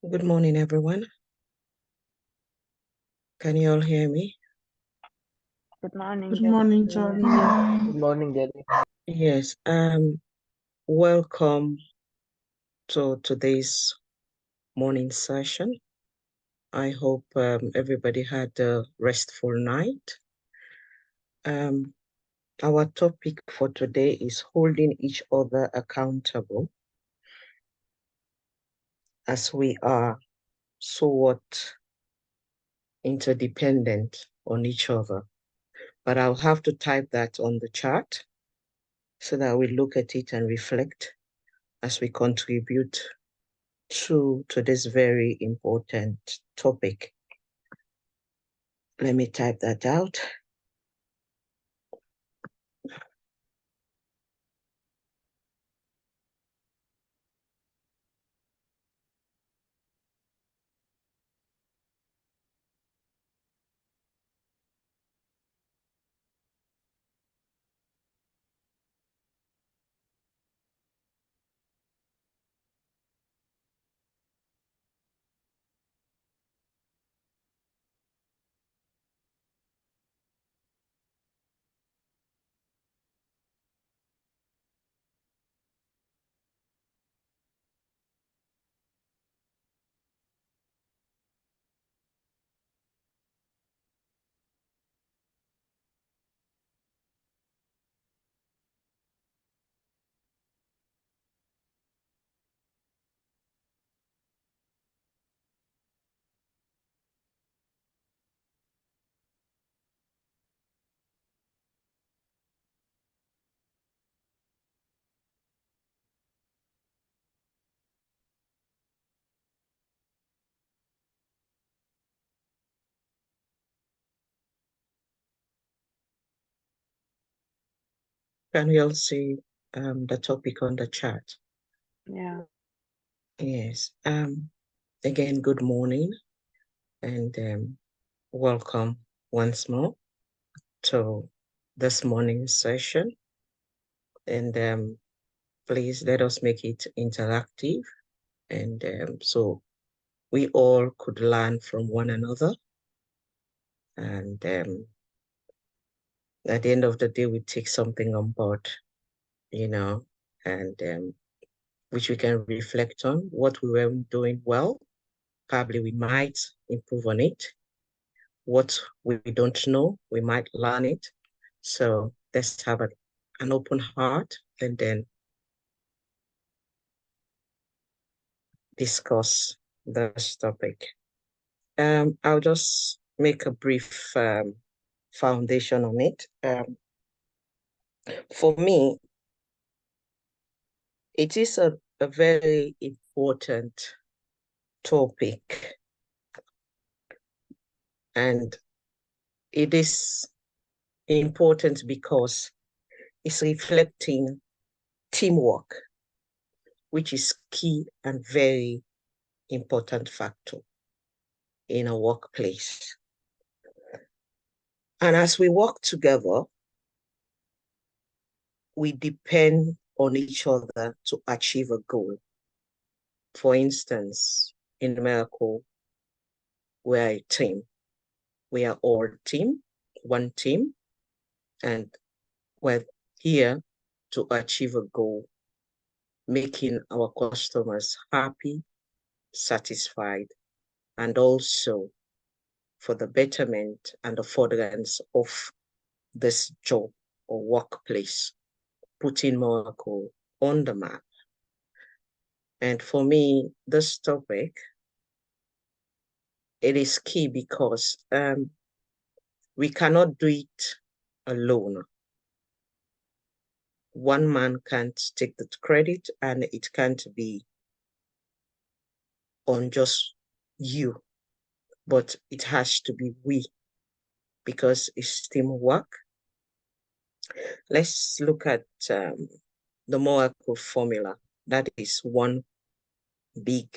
Good morning, everyone. Can you all hear me? Good morning. Good morning, Charlie. Good morning, Daddy. Yes. Welcome to today's morning session. I hope everybody had a restful night. Our topic for today is holding each other accountable, as we are somewhat interdependent on each other. But I'll have to type that on the chat so that we look at it and reflect as we contribute to this very important topic. Let me type that out. Can you all see the topic on the chat? Yeah. Yes. Again, good morning and welcome once more to this morning's session. And please let us make it interactive, and so we all could learn from one another. And at the end of the day, we take something on board, and which we can reflect on what we were doing well. Probably we might improve on it. What we don't know, we might learn it. So let's have an open heart and then discuss this topic. I'll just make a brief foundation on it. For me, it is a very important topic, and it is important because it's reflecting teamwork, which is key and very important factor in a workplace. And as we work together, we depend on each other to achieve a goal. For instance, in Moracle, we're a team. We are all team, one team, and we're here to achieve a goal, making our customers happy, satisfied, and also for the betterment and the furtherance of this job or workplace, putting Moracle on the map. And for me, this topic, it is key because we cannot do it alone. One man can't take the credit, and it can't be on just you, but it has to be we, because it's teamwork. Let's look at the Moracle formula. That is one big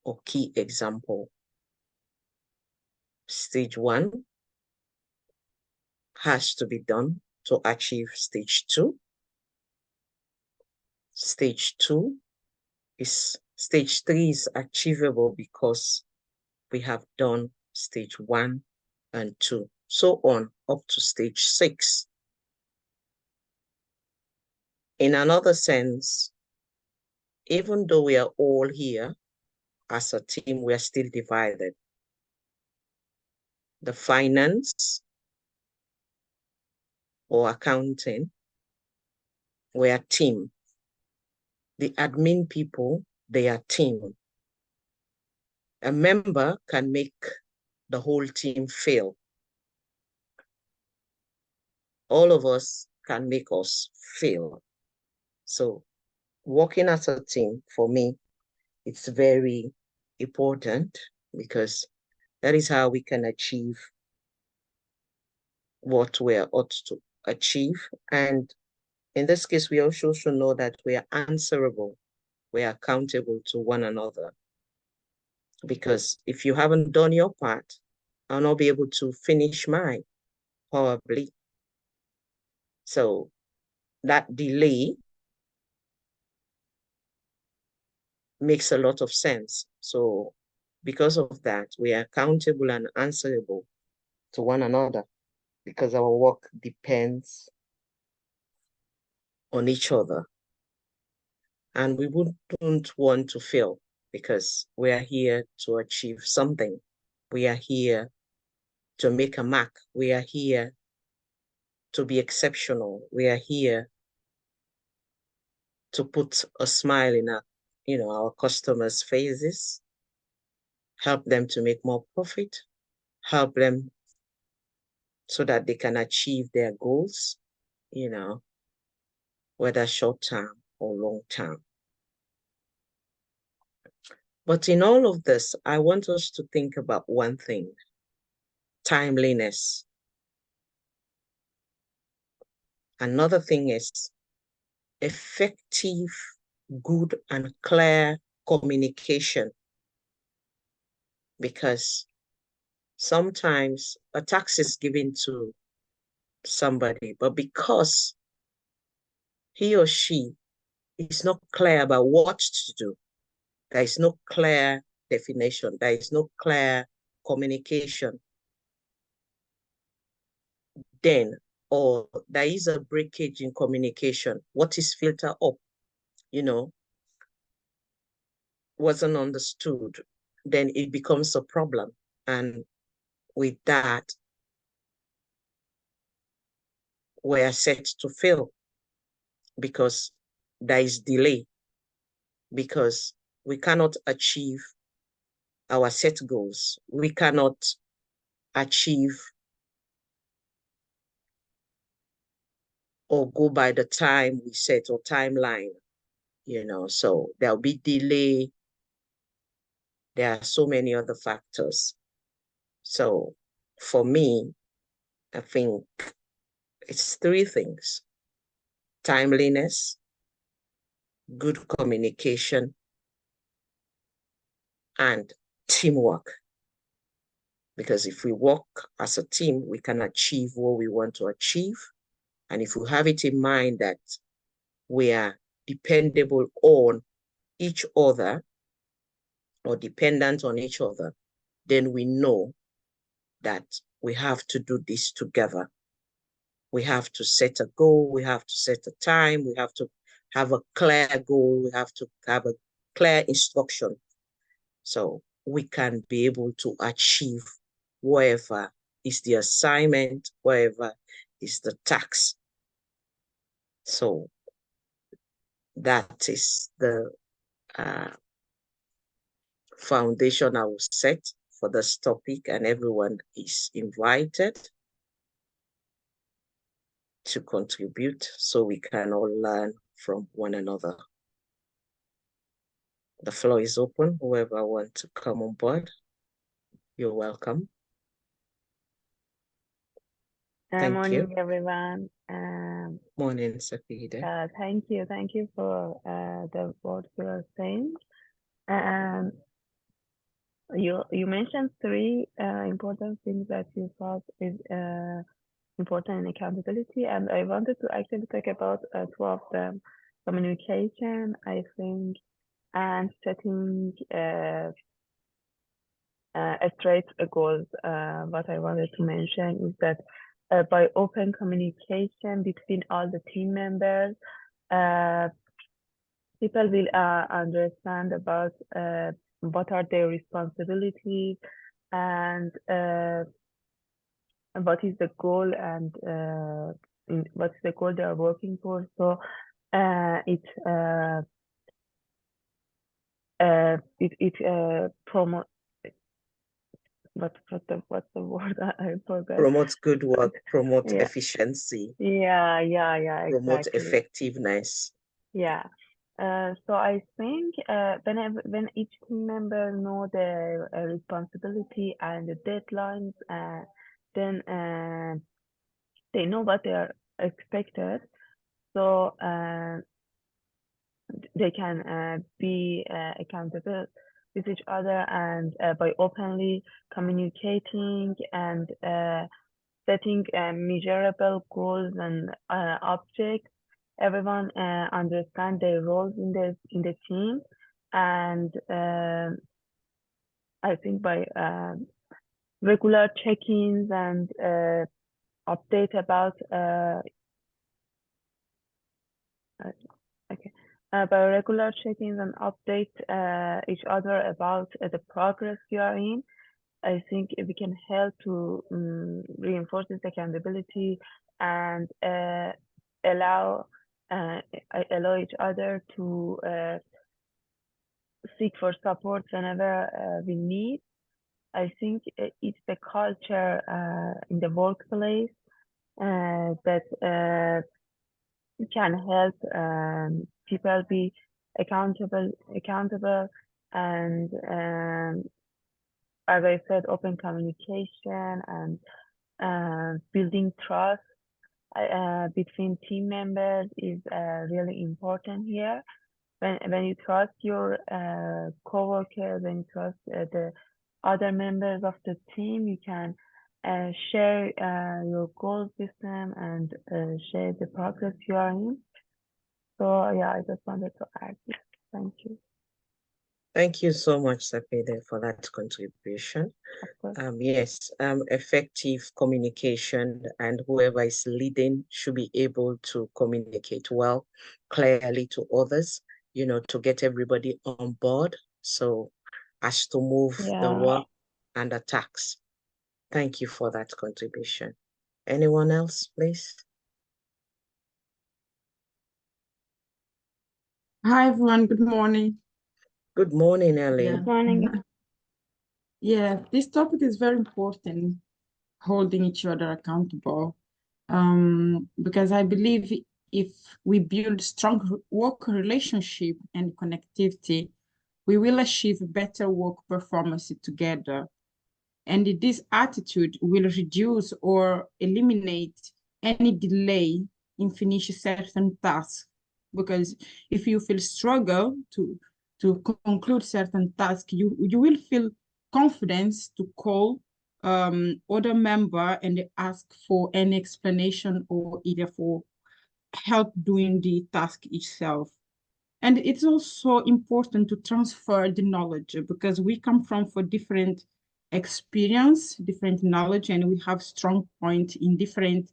or key example. Stage 1 has to be done to achieve stage 2. Stage 2 is Stage 3 is achievable because we have done stage 1 and 2, so on up to stage 6. In another sense, even though we are all here as a team, we are still divided. The finance or accounting, we are team. The admin people, they are team. A member can make the whole team fail. All of us can make us fail. So working as a team, for me, it's very important because that is how we can achieve what we're ought to achieve. And in this case, we also should know that we are answerable, we are accountable to one another. Because if you haven't done your part, I'll not be able to finish mine, probably. So that delay makes a lot of sense. So because of that, we are accountable and answerable to one another because our work depends on each other. And we wouldn't want to fail because we are here to achieve something. We are here to make a mark. We are here to be exceptional. We are here to put a smile in our customers' faces, help them to make more profit, help them so that they can achieve their goals, whether short term or long term. But in all of this, I want us to think about one thing: timeliness. Another thing is effective, good, and clear communication. Because sometimes a task is given to somebody, but because he or she is not clear about what to do, there is no clear definition, there is no clear communication, then, or there is a breakage in communication, what is filtered up, wasn't understood, then it becomes a problem. And with that, we are set to fail because there is delay, because we cannot achieve our set goals. We cannot achieve or go by the time we set or timeline, so there'll be delay. There are so many other factors. So for me, I think it's 3 things: timeliness, good communication, and teamwork. Because if we work as a team, we can achieve what we want to achieve. And if we have it in mind that we are dependable on each other or dependent on each other, then we know that we have to do this together. We have to set a goal, we have to set a time, we have to have a clear goal, we have to have a clear instruction so we can be able to achieve whatever is the assignment, whatever is the task. So that is the foundation I will set for this topic, and everyone is invited to contribute so we can all learn from one another. The floor is open. Whoever wants to come on board, you're welcome. Thank Morning, you. everyone. Morning, Safida. Thank you for the words you are saying. You mentioned 3 important things that you thought is important in accountability, and I wanted to actually talk about 2 of them. Communication, I think, and setting straight goals. What I wanted to mention is that by open communication between all the team members, people will understand about what are their responsibilities and what is the goal and what's the goal they are working for. So it promote what's the word I forgot. Promote good work, promote Yeah, efficiency, yeah, promote exactly. effectiveness. Yeah. So I think when each team member know their responsibility and the deadlines, then they know what they are expected. So they can be accountable with each other, and by openly communicating and setting measurable goals and objects, everyone understand their roles in the team, and I think by regular check-ins and update about uh, okay. By regular check-ins and update each other about the progress we are in, I think we can help to reinforce this accountability and allow uh, allow each other to seek for support whenever we need. I think it's the culture in the workplace that can help people be accountable, and as I said, open communication and building trust between team members is really important here. When you trust your coworkers, when you trust the other members of the team, you can share your goals with them and share the progress you are in. So yeah, I just wanted to add this. Thank you. Thank you so much, Sapede, for that contribution. Of course. Yes, effective communication, and whoever is leading should be able to communicate well, clearly to others, to get everybody on board so as to move the Yeah. work and the task. Thank you for that contribution. Anyone else, please? Hi everyone, good morning. Good morning, Yeah. Ellie. Good morning. Yeah, this topic is very important, holding each other accountable. Because I believe if we build strong work relationship and connectivity, we will achieve better work performance together. And this attitude will reduce or eliminate any delay in finishing certain tasks. Because if you feel struggle to conclude certain tasks, you will feel confidence to call other member and ask for any explanation or either for help doing the task itself. And it's also important to transfer the knowledge because we come from for different experience, different knowledge, and we have strong point in different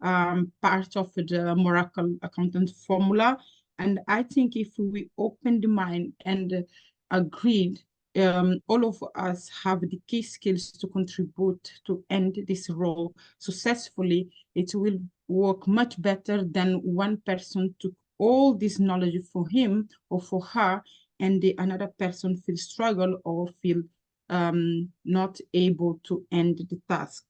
parts of the Moracle accountant formula. And I think if we open the mind and agreed, all of us have the key skills to contribute to end this role successfully, it will work much better than one person to all this knowledge for him or for her, and another person feel struggle or feel not able to end the task.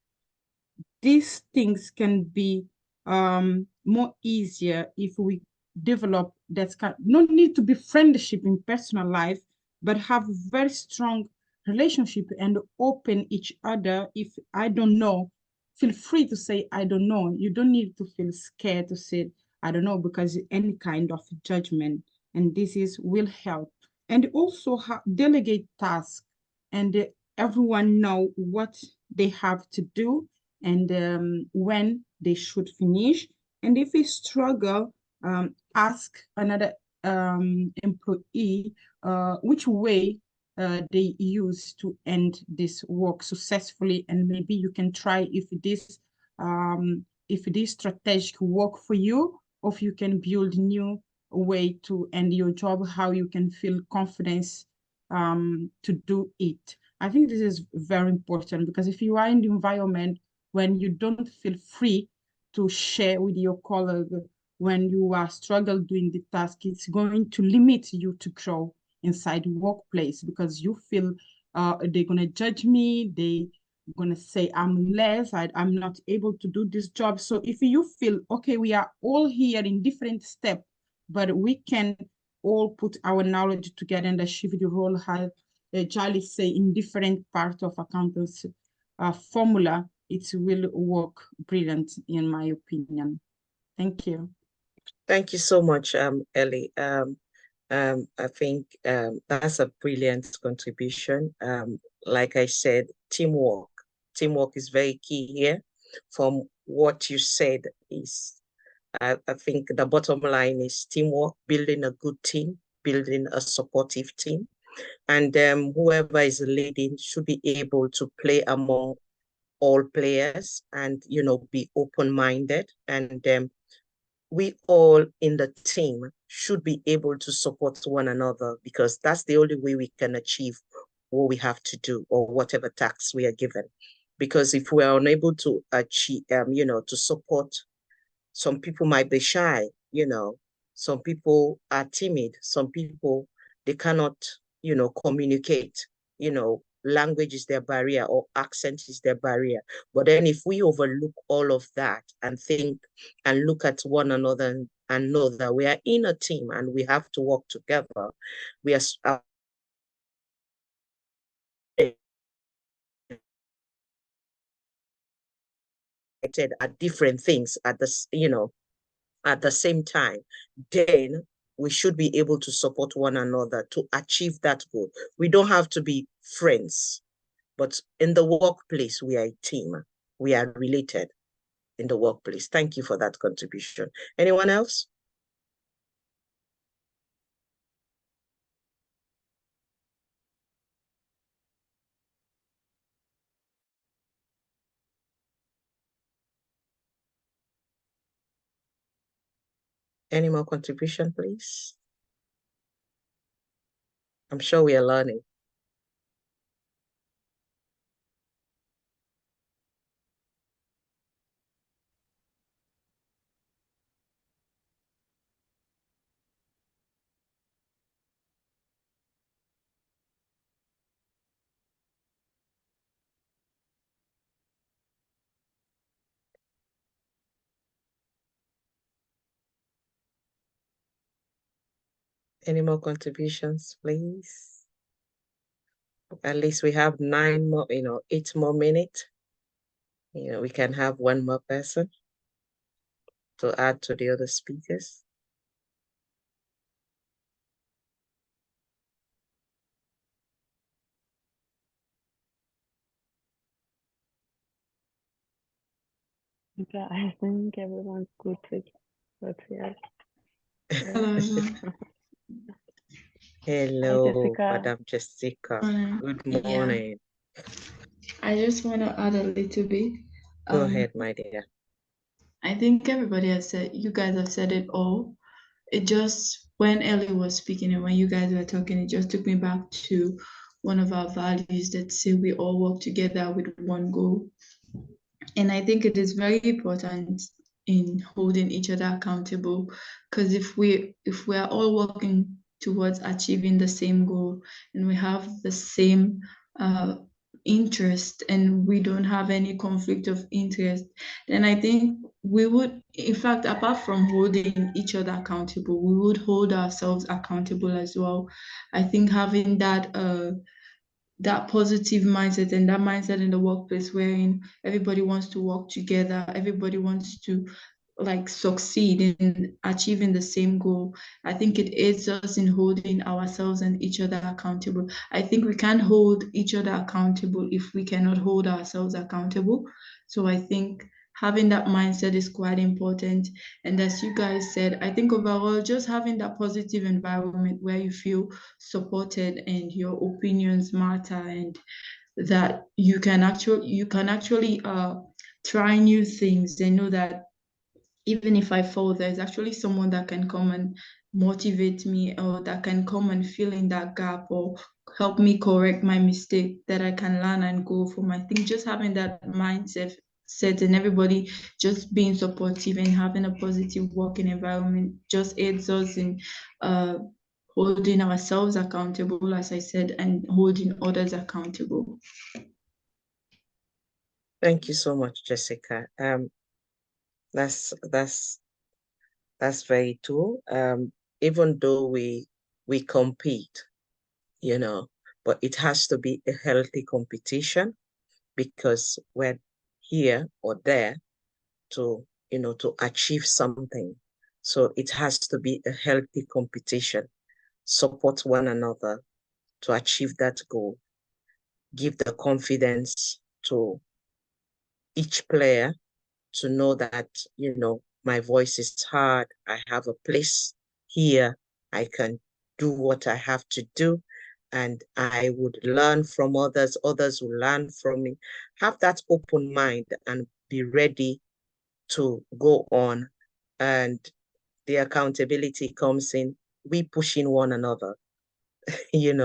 These things can be more easier if we develop that kind. No need to be friendship in personal life, but have very strong relationship and open each other. If I don't know, feel free to say I don't know. You don't need to feel scared to say I don't know, because any kind of judgment, and this is will help. And also delegate tasks, and everyone know what they have to do and when they should finish. And if we struggle, ask another employee which way they use to end this work successfully, and maybe you can try if this strategic work for you, or if you can build new way to end your job, how you can feel confidence to do it. I think this is very important, because if you are in the environment when you don't feel free to share with your colleague, when you are struggle doing the task, it's going to limit you to grow inside the workplace, because you feel they're going to judge me, they going to say I'm less, I'm not able to do this job. So if you feel, okay, we are all here in different steps, but we can all put our knowledge together and achieve the role, how Charlie say, in different parts of accountancy formula, it will work brilliant in my opinion. Thank you. Thank you so much, Ellie. I think that's a brilliant contribution. Like I said, teamwork. Teamwork is very key here. From what you said is, I think the bottom line is teamwork, building a good team, building a supportive team. And whoever is leading should be able to play among all players and, be open-minded. And we all in the team should be able to support one another, because that's the only way we can achieve what we have to do or whatever tasks we are given. Because if we are unable to achieve, to support, some people might be shy, some people are timid, some people, they cannot, communicate, language is their barrier or accent is their barrier. But then if we overlook all of that and think and look at one another and know that we are in a team and we have to work together, we are at different things at at the same time, then we should be able to support one another to achieve that goal. We don't have to be friends, but in the workplace, we are a team. We are related in the workplace. Thank you for that contribution. Anyone else? Any more contribution, please? I'm sure we are learning. Any more contributions, please? At least we have 9 more, 8 more minutes. We can have one more person to add to the other speakers. Okay, I think everyone's good with what's here. Hello, everyone. Hello, Hi, Jessica. Madam Jessica. Morning. Good Yeah, morning. I just want to add a little bit. Go ahead, my dear. I think everybody has said, you guys have said it all. It just, when Ellie was speaking and when you guys were talking, it just took me back to one of our values that say we all work together with one goal. And I think it is very important in holding each other accountable, because if we are all working towards achieving the same goal and we have the same interest and we don't have any conflict of interest, then I think we would, in fact, apart from holding each other accountable, we would hold ourselves accountable as well. I think having that positive mindset and that mindset in the workplace wherein everybody wants to work together, everybody wants to succeed in achieving the same goal. I think it aids us in holding ourselves and each other accountable. I think we can't hold each other accountable if we cannot hold ourselves accountable. So I think having that mindset is quite important. And as you guys said, I think overall, just having that positive environment where you feel supported and your opinions matter, and that you can actually try new things and know that even if I fall, there's actually someone that can come and motivate me, or that can come and fill in that gap, or help me correct my mistake, that I can learn and go from. I think just having that mindset set, and everybody just being supportive and having a positive working environment just aids us in holding ourselves accountable, as I said, and holding others accountable. Thank you so much, Jessica. That's very true. Even though we compete, but it has to be a healthy competition, because we're here or there to achieve something. So it has to be a healthy competition. Support one another to achieve that goal. Give the confidence to each player to know that, my voice is heard. I have a place here. I can do what I have to do, and I would learn from others. Others will learn from me. Have that open mind and be ready to go on. And the accountability comes in, we pushing one another.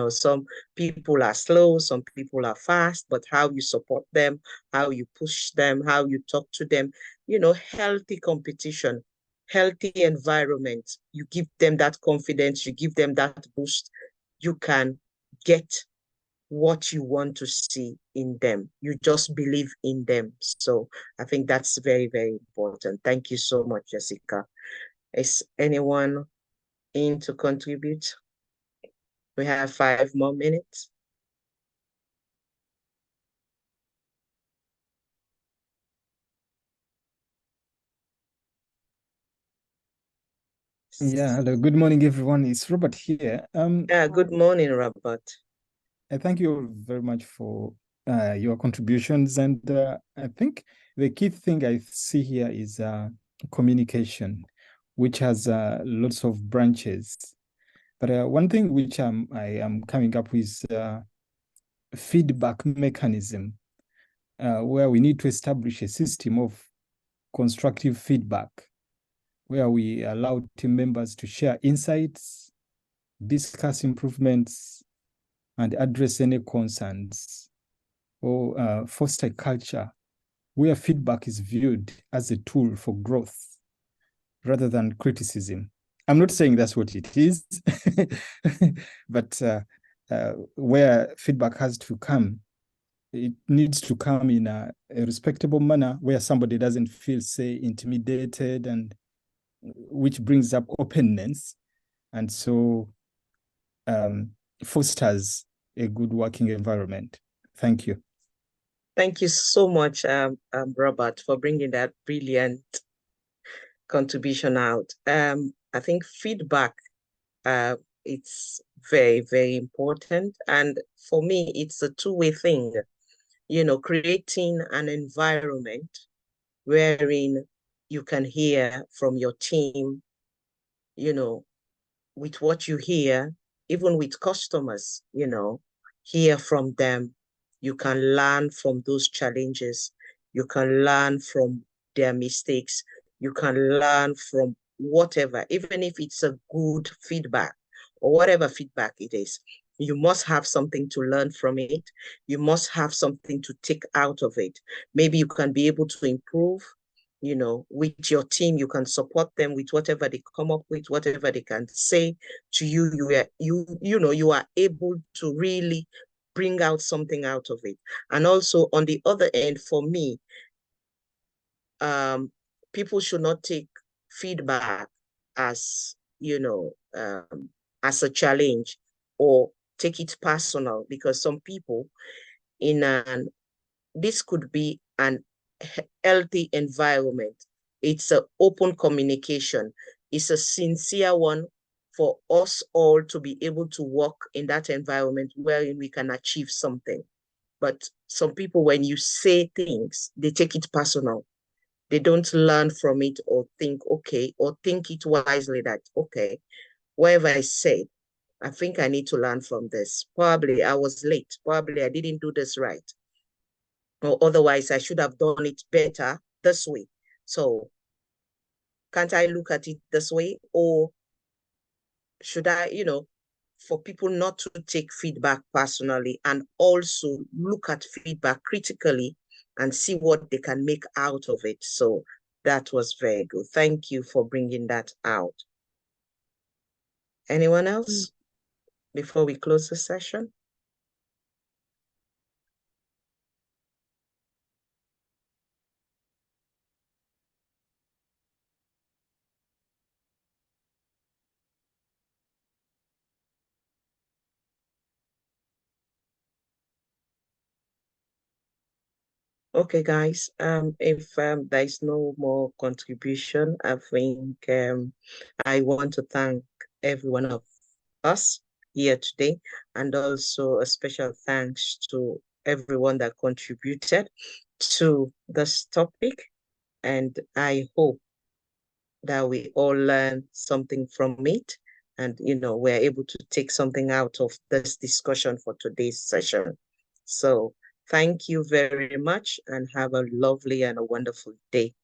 Some people are slow, some people are fast, but how you support them, how you push them, how you talk to them, healthy competition, healthy environment. You give them that confidence, you give them that boost, you can get what you want to see in them. You just believe in them. So I think that's very, very important. Thank you so much, Jessica. Is anyone in to contribute? We have 5 more minutes. Yeah, hello. Good morning, everyone. It's Robert here. Good morning, Robert. I thank you all very much for your contributions. And I think the key thing I see here is communication, which has lots of branches. But one thing which I am coming up with feedback mechanism, where we need to establish a system of constructive feedback, where we allow team members to share insights, discuss improvements, and address any concerns, or foster a culture where feedback is viewed as a tool for growth rather than criticism. I'm not saying that's what it is, but where feedback has to come, it needs to come in a respectable manner where somebody doesn't feel, say, intimidated, and which brings up openness, and so fosters a good working environment. Thank you. Thank you so much, Robert, for bringing that brilliant contribution out. I think feedback, it's very, very important. And for me, it's a two-way thing, creating an environment wherein you can hear from your team, with what you hear, even with customers, hear from them. You can learn from those challenges. You can learn from their mistakes. You can learn from whatever, even if it's a good feedback or whatever feedback it is. You must have something to learn from it. You must have something to take out of it. Maybe you can be able to improve, with your team. You can support them with whatever they come up with, whatever they can say to you. You are able to really bring out something out of it. And also on the other end, for me, people should not take feedback as, as a challenge, or take it personal, because some people this could be an healthy environment. It's an open communication. It's a sincere one for us all to be able to work in that environment wherein we can achieve something. But some people, when you say things, they take it personal. They don't learn from it or think, okay, or think it wisely that, okay, whatever I said, I think I need to learn from this. Probably I was late. Probably I didn't do this right. Or otherwise I should have done it better this way. So can't I look at it this way? Or should I, for people not to take feedback personally and also look at feedback critically and see what they can make out of it. So that was very good. Thank you for bringing that out. Anyone else before we close the session? Okay, guys, if there's no more contribution, I think I want to thank every one of us here today, and also a special thanks to everyone that contributed to this topic. And I hope that we all learn something from it, and we're able to take something out of this discussion for today's session. So thank you very much and have a lovely and a wonderful day.